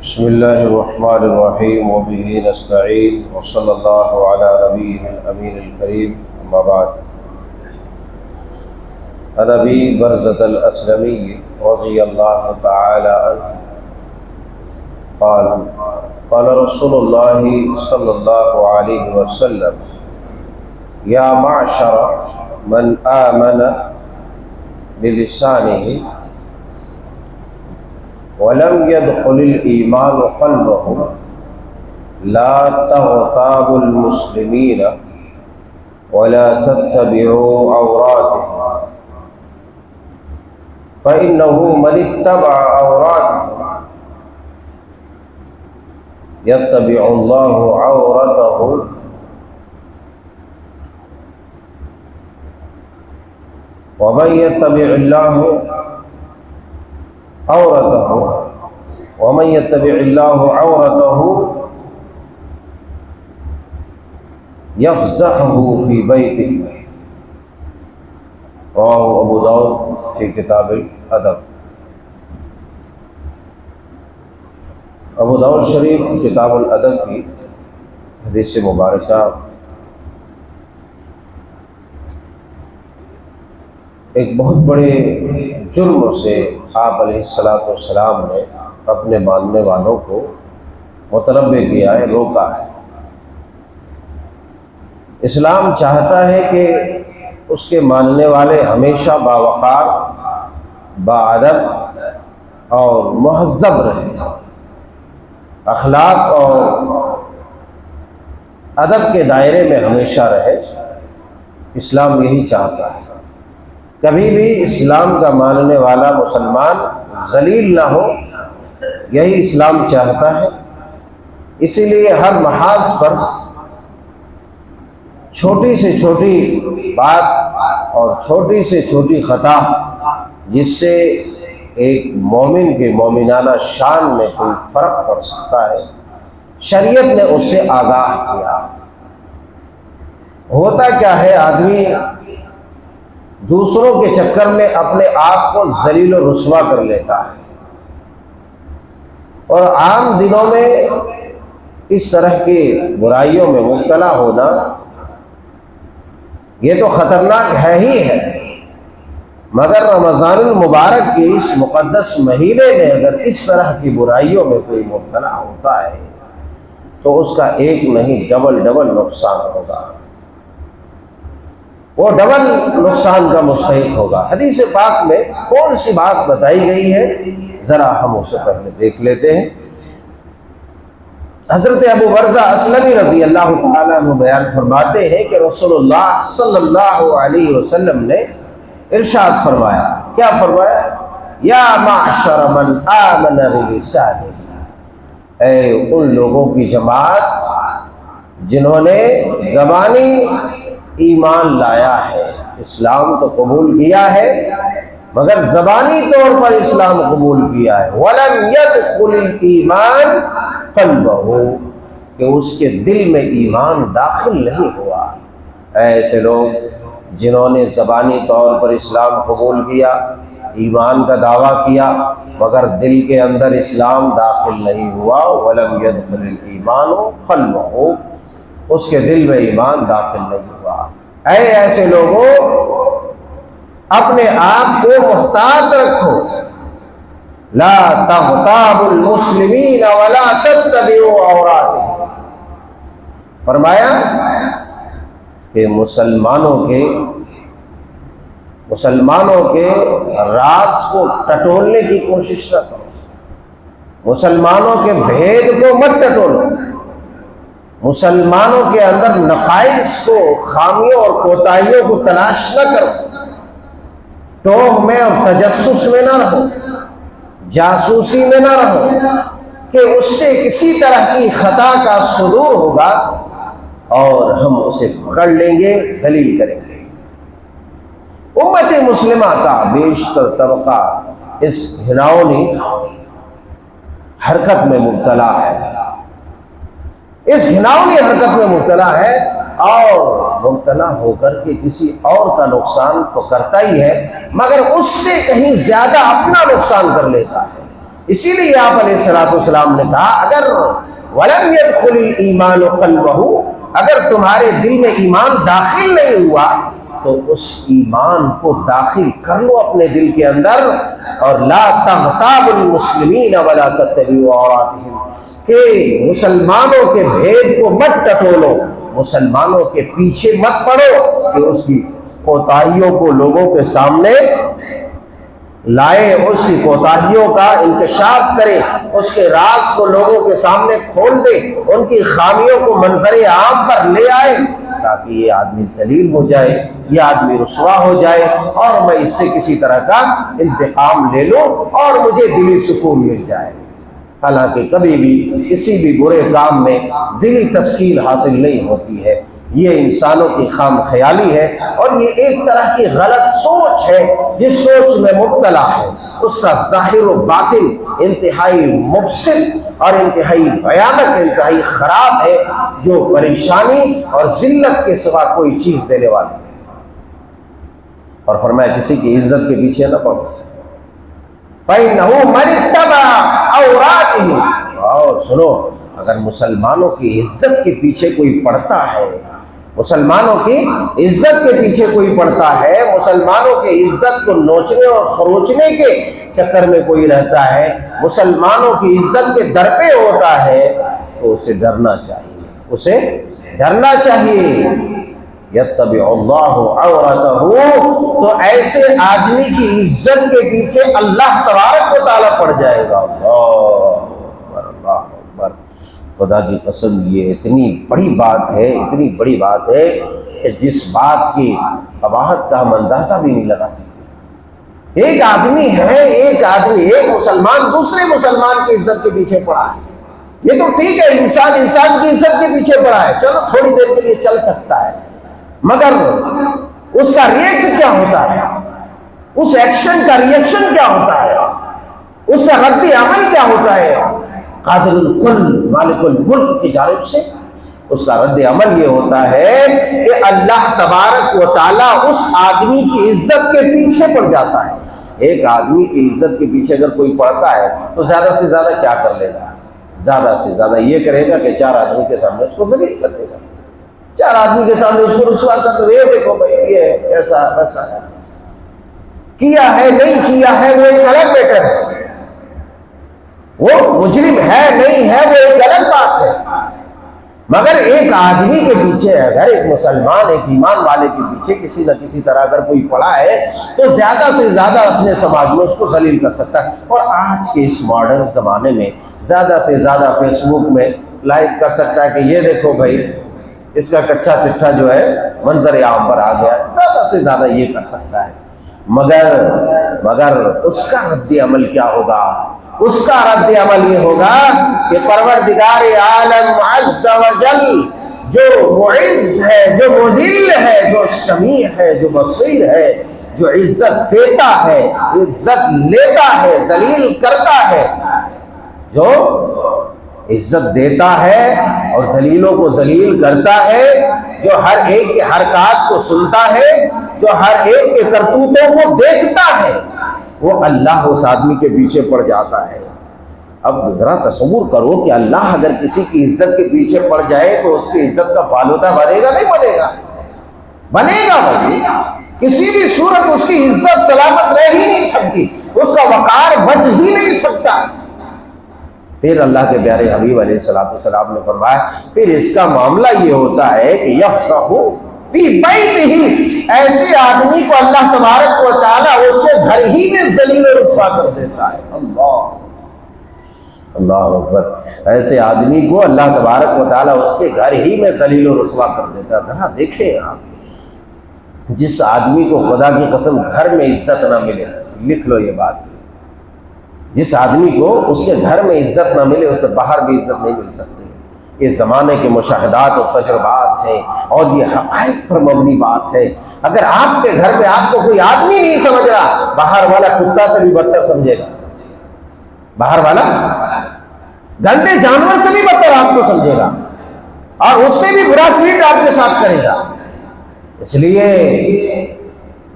بسم اللہ الرحمن الرحیم وبہ نستعین وصلی اللہ علی نبیہ الامین الکریم اما بعد۔ عن ابی برزۃ الاسلمی رضی اللہ تعالی عنہ قال قال رسول اللہ صلی اللہ علیہ وسلم یا معشر من آمن بلسانہ وَلَمْ يَدْخُلِ الْإِيمَانُ قَلْبَهُ لَا تَغْتَابُوا الْمُسْلِمِينَ وَلَا تَتَّبِعُوا عَوْرَاتِهِمْ فَإِنَّهُ مَنِ اتَّبَعَ عَوْرَاتِهِمْ يَتَّبِعُ اللَّهُ عَوْرَتَهُ وَمَنْ يَتَّبِعِ اللَّهُ ومن يتبع الله عورته يفزعه في بيته۔ رواه ابو داؤد في کتاب الادب۔ ابو داؤد شریف کتاب الادب کی حدیث مبارکہ ایک بہت بڑے جرم سے آپ علیہ السلام نے اپنے ماننے والوں کو متنبہ کیا ہے، روکا ہے۔ اسلام چاہتا ہے کہ اس کے ماننے والے ہمیشہ باوقار، باادب اور مہذب رہیں، اخلاق اور ادب کے دائرے میں ہمیشہ رہے۔ اسلام یہی چاہتا ہے، کبھی بھی اسلام کا ماننے والا مسلمان ذلیل نہ ہو، یہی اسلام چاہتا ہے۔ اسی لیے ہر محاذ پر چھوٹی سے چھوٹی بات اور چھوٹی سے چھوٹی خطا جس سے ایک مومن کے مومنانہ شان میں کوئی فرق پڑ سکتا ہے، شریعت نے اس سے آگاہ کیا۔ ہوتا کیا ہے، آدمی دوسروں کے چکر میں اپنے آپ کو ذلیل و رسوا کر لیتا ہے، اور عام دنوں میں اس طرح کی برائیوں میں مبتلا ہونا یہ تو خطرناک ہے ہی ہے، مگر رمضان المبارک کے اس مقدس مہینے میں اگر اس طرح کی برائیوں میں کوئی مبتلا ہوتا ہے تو اس کا ایک نہیں ڈبل نقصان ہوگا، وہ ڈبل نقصان کا مستحق ہوگا۔ حدیث پاک میں کون سی بات بتائی گئی ہے، ذرا ہم اسے پہلے دیکھ لیتے ہیں۔ حضرت ابو برزہ اسلمی رضی اللہ تعالیٰ عنہ بیان فرماتے ہیں کہ رسول اللہ صلی اللہ علیہ وسلم نے ارشاد فرمایا، کیا فرمایا؟ یا معشر من آمن بلسانہ، اے ان لوگوں کی جماعت جنہوں نے زبانی ایمان لایا ہے، اسلام تو قبول کیا ہے مگر زبانی طور پر اسلام قبول کیا ہے۔ وَلَمْ يَدْخُلِ الْإِيمَانُ قَلْبَهُ، کہ اس کے دل میں ایمان داخل نہیں ہوا۔ ایسے لوگ جنہوں نے زبانی طور پر اسلام قبول کیا، ایمان کا دعویٰ کیا مگر دل کے اندر اسلام داخل نہیں ہوا، وَلَمْ يَدْخُلِ الْإِيمَانُ قَلْبَهُ، اس کے دل میں ایمان داخل نہیں ہوا۔ ایسے لوگوں اپنے آپ کو محتاط رکھو، لا تغتابوا المسلمین ولا تتبعوا عوراتهم، فرمایا کہ مسلمانوں کے راز کو ٹٹولنے کی کوشش نہ کرو، مسلمانوں کے بھید کو مت ٹٹولو، مسلمانوں کے اندر نقائص کو، خامیوں اور کوتاہیوں کو تلاش نہ کرو، توہ میں اور تجسس میں نہ رہو، جاسوسی میں نہ رہو کہ اس سے کسی طرح کی خطا کا صدور ہوگا اور ہم اسے پکڑ لیں گے، ذلیل کریں گے۔ امت مسلمہ کا بیشتر طبقہ اس گھناؤنی حرکت میں مبتلا ہے، اس گھناؤنی حرکت میں مبتلا ہے، اور مبتلا ہو کر کے کسی اور کا نقصان تو کرتا ہی ہے مگر اس سے کہیں زیادہ اپنا نقصان کر لیتا ہے۔ اسی لیے آپ علیہ الصلوۃ والسلام نے کہا اگر ولم يدخل الایمان قلبہ، اگر تمہارے دل میں ایمان داخل نہیں ہوا تو اس ایمان کو داخل کر لو اپنے دل کے اندر، اور لا تغتابوا المسلمین ولا تتبعوا عوراتهم، کہ مسلمانوں کے بھید کو مت ٹٹولو، مسلمانوں کے پیچھے مت پڑو کہ اس کی کوتاہیوں کو لوگوں کے سامنے لائے، اس کی کوتاہیوں کا انکشاف کرے، اس کے راز کو لوگوں کے سامنے کھول دے، ان کی خامیوں کو منظر عام پر لے آئے، تاکہ یہ آدمی ذلیل ہو جائے، یہ آدمی رسوا ہو جائے، اور میں اس سے کسی طرح کا انتقام لے لوں اور مجھے دلی سکون مل جائے۔ حالانکہ کبھی بھی کسی بھی برے کام میں دلی تسکین حاصل نہیں ہوتی ہے، یہ انسانوں کی خام خیالی ہے، اور یہ ایک طرح کی غلط سوچ ہے جس سوچ میں مبتلا ہے، اس کا ظاہر و باطن انتہائی مفسد اور انتہائی بھیانک، انتہائی خراب ہے، جو پریشانی اور ذلت کے سوا کوئی چیز دینے والی ہے۔ اور فرمایا کسی کی عزت کے پیچھے نہ پڑو، فَإِنَّهُ مَنِ اتَّبَعَ عَوْرَاتِهِمْ، اور سنو، اگر مسلمانوں کی عزت کے پیچھے کوئی پڑتا ہے، مسلمانوں کی عزت کے پیچھے کوئی پڑتا ہے، مسلمانوں کی عزت کو نوچنے اور خروچنے کے چکر میں کوئی رہتا ہے، مسلمانوں کی عزت کے در پہ ہوتا ہے، تو اسے ڈرنا چاہیے، اسے ڈرنا چاہیے۔ یتبع اللہ عورتہ، تو ایسے آدمی کی عزت کے پیچھے اللہ تبارک و تعالیٰ پڑ جائے گا۔ اللہ اکبر، اللہ اکبر، خدا کی قسم یہ اتنی بڑی بات ہے، اتنی بڑی بات ہے کہ جس بات کی قباحت کا ہم اندازہ بھی نہیں لگا سکتے۔ ایک آدمی ہے، ایک مسلمان دوسرے مسلمان کی عزت کے پیچھے پڑا ہے، یہ تو ٹھیک ہے، انسان کی عزت کے پیچھے پڑا ہے، چلو تھوڑی دیر کے لیے چل سکتا ہے، مگر اس کا ریئیکٹ کیا ہوتا ہے، اس ایکشن کا ریئیکشن کیا ہوتا ہے، اس کا رد عمل کیا ہوتا ہے؟ قادر الکل مالک الملک کی جانب سے اس کا رد عمل یہ ہوتا ہے کہ اللہ تبارک و تعالیٰ اس آدمی کی عزت کے پیچھے پڑ جاتا ہے۔ ایک آدمی کی عزت کے پیچھے اگر کوئی پڑتا ہے تو زیادہ سے زیادہ کیا کر لے گا؟ زیادہ سے زیادہ یہ کرے گا کہ چار آدمی کے سامنے اس کو ذلیل کر دے گا، چار آدمی کے سامنے اس کو رسوا کر دے، یہ دیکھو بھائی یہ ایسا ویسا ایسا کیا ہے نہیں کیا ہے وہ ایک الگ میٹر ہے، وہ مجرم ہے نہیں ہے وہ ایک الگ بات ہے، مگر ایک آدمی کے پیچھے اگر ایک مسلمان ایک ایمان والے کے پیچھے کسی نہ کسی طرح اگر کوئی پڑا ہے تو زیادہ سے زیادہ اپنے سماج میں اس کو ذلیل کر سکتا ہے۔ اور آج کے اس ماڈرن زمانے میں زیادہ سے زیادہ فیس بک میں لائیو کر سکتا ہے کہ یہ دیکھو بھائی اس کا کچا چٹھا جو ہے منظر عام پر آ گیا، زیادہ سے زیادہ یہ کر سکتا ہے، مگر اس کا رد عمل کیا ہوگا؟ اس کا رد عمل یہ ہوگا کہ پروردگار عالم عز و جل جو معز ہے، جو مذل ہے، جو سمیع ہے، جو بصیر ہے، جو عزت دیتا ہے، عزت لیتا ہے، ذلیل کرتا ہے، جو عزت دیتا ہے اور ذلیلوں کو ذلیل کرتا ہے، جو ہر ایک کے حرکات کو سنتا ہے، جو ہر ایک کے کرتوتوں کو دیکھتا ہے، وہ اللہ اس آدمی کے پیچھے پڑ جاتا ہے۔ اب ذرا تصور کرو کہ اللہ اگر کسی کی عزت کے پیچھے پڑ جائے تو اس کی عزت کا فالودہ بنے گا نہیں بنے گا؟ بنے گا بھائی، کسی بھی صورت اس کی عزت سلامت رہ ہی نہیں سکتی، اس کا وقار بچ ہی نہیں سکتا۔ پھر اللہ کے پیارے حبیب علیہ السلام نے فرمایا پھر اس کا معاملہ یہ ہوتا ہے کہ یفسح فی بیتہ، ایسے آدمی کو اللہ تبارک و تعالیٰ اس کے گھر ہی میں ذلیل و رسوا کر دیتا ہے۔ اللہ اکبر، ایسے آدمی کو اللہ تبارک و تعالیٰ اس کے گھر ہی میں ذلیل و رسوا کر دیتا ہے۔ ذرا دیکھیں آپ، جس آدمی کو خدا کی قسم گھر میں عزت نہ ملے، لکھ لو یہ بات، جس آدمی کو اس کے گھر میں عزت نہ ملے اسے باہر بھی عزت نہیں مل سکتی۔ یہ زمانے کے مشاہدات اور تجربات ہیں اور یہ حقائق پر مبنی بات ہے۔ اگر آپ کے گھر میں آپ کو کوئی آدمی نہیں سمجھ رہا، باہر والا کتا سے بھی بدتر سمجھے گا، باہر والا گندے جانور سے بھی بدتر آپ کو سمجھے گا اور اس سے بھی برا ٹریٹ آپ کے ساتھ کرے گا۔ اس لیے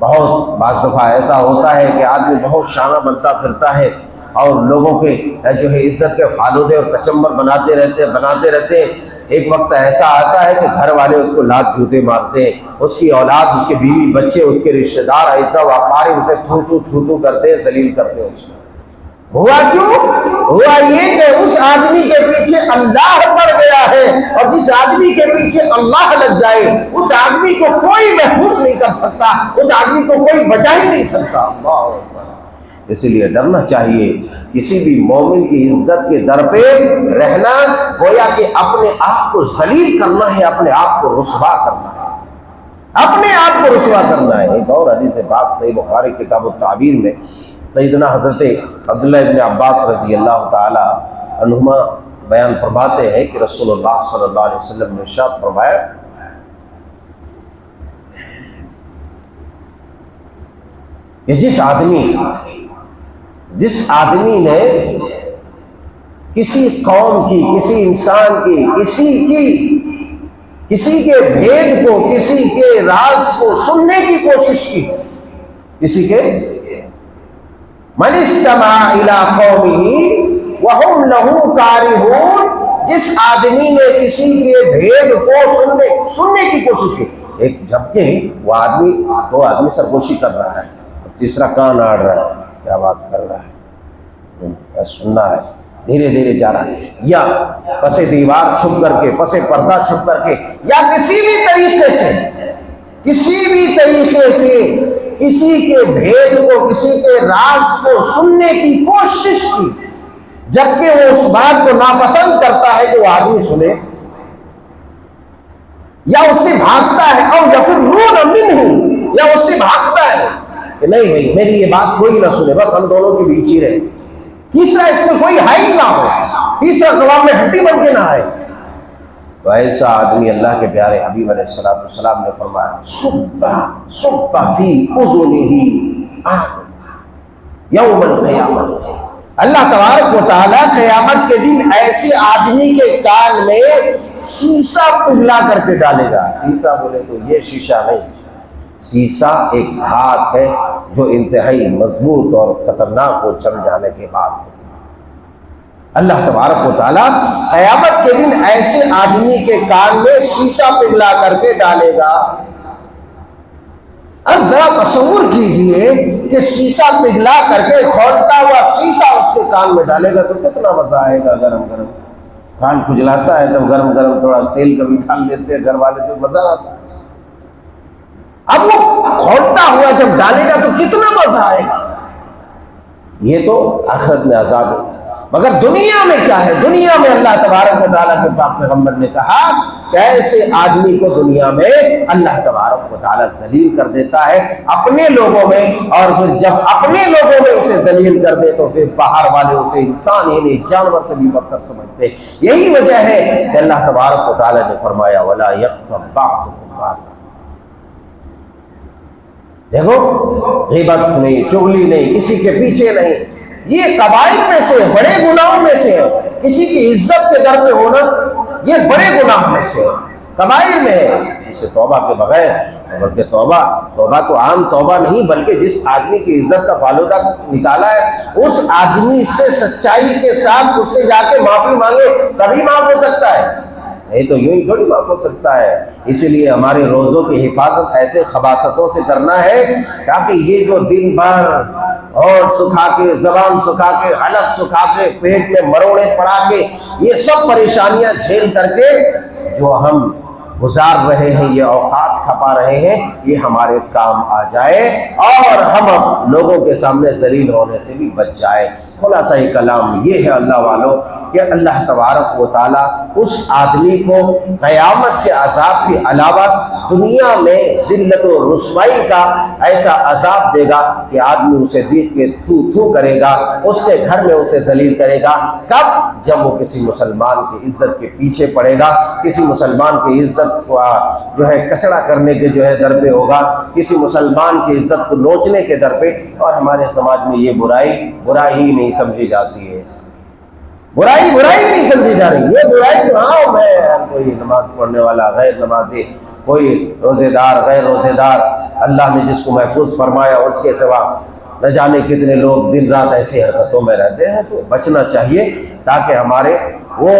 بہت بعض دفعہ ایسا ہوتا ہے کہ آدمی بہت شانہ بنتا پھرتا ہے اور لوگوں کے جو ہے عزت کے فالودے اور کچمبر بناتے رہتے ہیں۔ ایک وقت ایسا آتا ہے کہ گھر والے اس کو لات جوتے مارتے ہیں، اس کی اولاد، اس کے بیوی بچے، اس کے رشتہ دار، ایسا واقعی اسے تھو کرتے ہیں، ذلیل کرتے ہیں اس کو۔ ہوا کیوں؟ ہوا یہ کہ اس آدمی کے پیچھے اللہ پڑ گیا ہے، اور جس آدمی کے پیچھے اللہ لگ جائے اس آدمی کو کوئی محفوظ نہیں کر سکتا، اس آدمی کو کوئی بچا ہی نہیں سکتا۔ اللہ اکبر۔ اسی لیے ڈرنا چاہیے، کسی بھی مومن کی عزت کے در پہ رہنا گویا کہ اپنے آپ کو ذلیل کرنا ہے، اپنے آپ کو رسوا کرنا ہے، اپنے آپ کو رسوا کرنا ہے۔ ایک اور حدیث پاک صحیح بخاری کتاب التعبیر میں سیدنا حضرت عبداللہ ابن عباس رضی اللہ تعالی عنہما بیان فرماتے ہیں کہ رسول اللہ صلی اللہ علیہ وسلم نے ارشاد فرمایا کہ جس آدمی نے کسی قوم کی، کسی انسان کی، کسی کے بھید کو، کسی کے راز کو سننے کی کوشش کی، کسی کے من استمع الى قومه وهم له کارہون، جس آدمی نے کسی کے بھید کو سننے کی کوشش کی، ایک جبکہ وہ آدمی، دو آدمی سرگوشی کر رہا ہے، تیسرا کان آڑ رہا ہے، کیا بات کر رہا ہے، سننا ہے، دھیرے دھیرے جا رہا ہے، یا پس دیوار چھپ کر کے، پس پردہ چھپ کر کے، یا کسی بھی طریقے سے کسی کے بھید کو، کسی کے راز کو سننے کی کوشش کی، جبکہ وہ اس بات کو ناپسند کرتا ہے کہ وہ آدمی سنے، یا اس سے بھاگتا ہے، اور یفرون منہ، یا اس سے بھاگتا ہے کہ نہیں بھائی میری یہ بات کوئی نہ سنے، بس ہم دونوں کے بیچ ہی رہے، تیسرا اس میں کوئی حائل نہ ہو، تیسرا قوام میں ہڈی بن کے نہ آئے، تو ایسا آدمی اللہ کے پیارے حبیب علیہ السلام نے فرمایا صب فی اذنہ یوم القیامہ، اللہ تبارک و تعالیٰ قیامت کے دن ایسے آدمی کے کان میں شیشہ پگھلا کر کے ڈالے گا۔ شیشہ بولے تو یہ شیشہ نہیں، شیشہ ایک دھات ہے جو انتہائی مضبوط اور خطرناک کو چم جانے کے بعد ہوتی ہے۔ اللہ تبارک و تعالیٰ قیامت کے دن ایسے آدمی کے کان میں شیشہ پگھلا کر کے ڈالے گا۔ اب ذرا تصور کیجئے کہ شیشہ پگھلا کر کے کھولتا ہوا شیشہ اس کے کان میں ڈالے گا تو کتنا مزہ آئے گا۔ گرم گرم کان کھجلاتا ہے تب گرم گرم تھوڑا تیل کبھی ڈال دیتے ہیں گھر والے تو مزہ آتا ہے۔ اب وہ کھولتا ہوا جب ڈالے گا تو کتنا مزہ آئے گا۔ یہ تو آخرت میں عذاب ہے، مگر دنیا میں کیا ہے؟ دنیا میں اللہ تبارک و تعالیٰ کے پاک پیغمبر نے کہا کہ ایسے آدمی کو دنیا میں اللہ تبارک و تعالیٰ ذلیل کر دیتا ہے اپنے لوگوں میں، اور پھر جب اپنے لوگوں میں اسے ذلیل کر دے تو پھر باہر والے اسے انسان ہی نہیں جانور سے بھی بدتر سمجھتے۔ یہی وجہ ہے کہ اللہ تبارک و تعالیٰ نے فرمایا وَلَا يَغْتَبْ بَعْضُكُمْ بَعْضًا۔ دیکھو غیبت نہیں، چغلی نہیں، کسی کے پیچھے نہیں، یہ کبائر میں سے، بڑے گناہوں میں سے ہے۔ کسی کی عزت کے در پہ ہونا یہ بڑے گناہ میں سے ہے، کبائر میں ہے، اسے توبہ کے بغیر، بلکہ توبہ تو عام توبہ نہیں بلکہ جس آدمی کی عزت کا فالودہ نکالا ہے اس آدمی سے سچائی کے ساتھ اس سے جا کے معافی مانگے تبھی معاف ہو سکتا ہے، نہیں تو یوں ہی تھوڑی معاف ہو سکتا ہے۔ اسی لیے ہمارے روزوں کی حفاظت ایسے خباثتوں سے کرنا ہے تاکہ یہ جو دن بھر اور سکھا کے، زبان سکھا کے، حلق سکھا کے، پیٹ میں مروڑے پڑا کے، یہ سب پریشانیاں جھیل کر کے جو ہم گزار رہے ہیں، یہ اوقات کھپا رہے ہیں، یہ ہمارے کام آ جائے اور ہم لوگوں کے سامنے ذلیل ہونے سے بھی بچ جائے۔ خلاصہ کلام یہ ہے اللہ والوں کہ اللہ تبارک و تعالیٰ اس آدمی کو قیامت کے عذاب کے علاوہ دنیا میں ذلت و رسوائی کا ایسا عذاب دے گا کہ آدمی اسے دیکھ کے تھو تھو کرے گا، اس کے گھر میں اسے ذلیل کرے گا۔ کب؟ جب وہ کسی مسلمان کی عزت کے پیچھے پڑے گا، کسی مسلمان کی عزت کو جو ہے کچڑا کرنے کے جو ہے در پہ ہوگا، کسی مسلمان کی عزت کو نوچنے کے در پہ۔ اور ہمارے سماج میں یہ برائی نہیں سمجھی جاتی ہے، برائی نہیں سمجھی جا رہی، یہ برائی ہاں میں کوئی نماز پڑھنے والا غیر نمازی، کوئی روزے دار غیر روزے دار، اللہ نے جس کو محفوظ فرمایا اس کے سوا نہ جانے کتنے لوگ دن رات ایسی حرکتوں میں رہتے ہیں، تو بچنا چاہیے تاکہ ہمارے وہ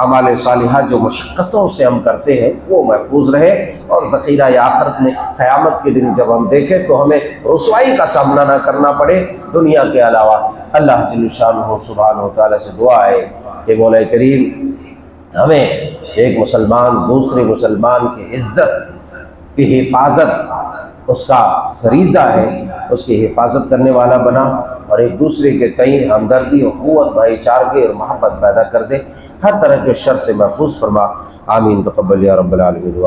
اعمال صالحہ جو مشقتوں سے ہم کرتے ہیں وہ محفوظ رہے، اور ذخیرہ آخرت میں قیامت کے دن جب ہم دیکھیں تو ہمیں رسوائی کا سامنا نہ کرنا پڑے دنیا کے علاوہ۔ اللہ جل شانہ سبحانہ و تعالیٰ سے دعا ہے کہ مولا کریم ہمیں ایک مسلمان دوسرے مسلمان کی عزت کی حفاظت اس کا فریضہ ہے، اس کی حفاظت کرنے والا بنا، اور ایک دوسرے کے تئیں ہمدردی، اخوت، بھائی چارگی اور محبت پیدا کر دے، ہر طرح کے شر سے محفوظ فرما۔ آمین تقبل یا رب العالمین۔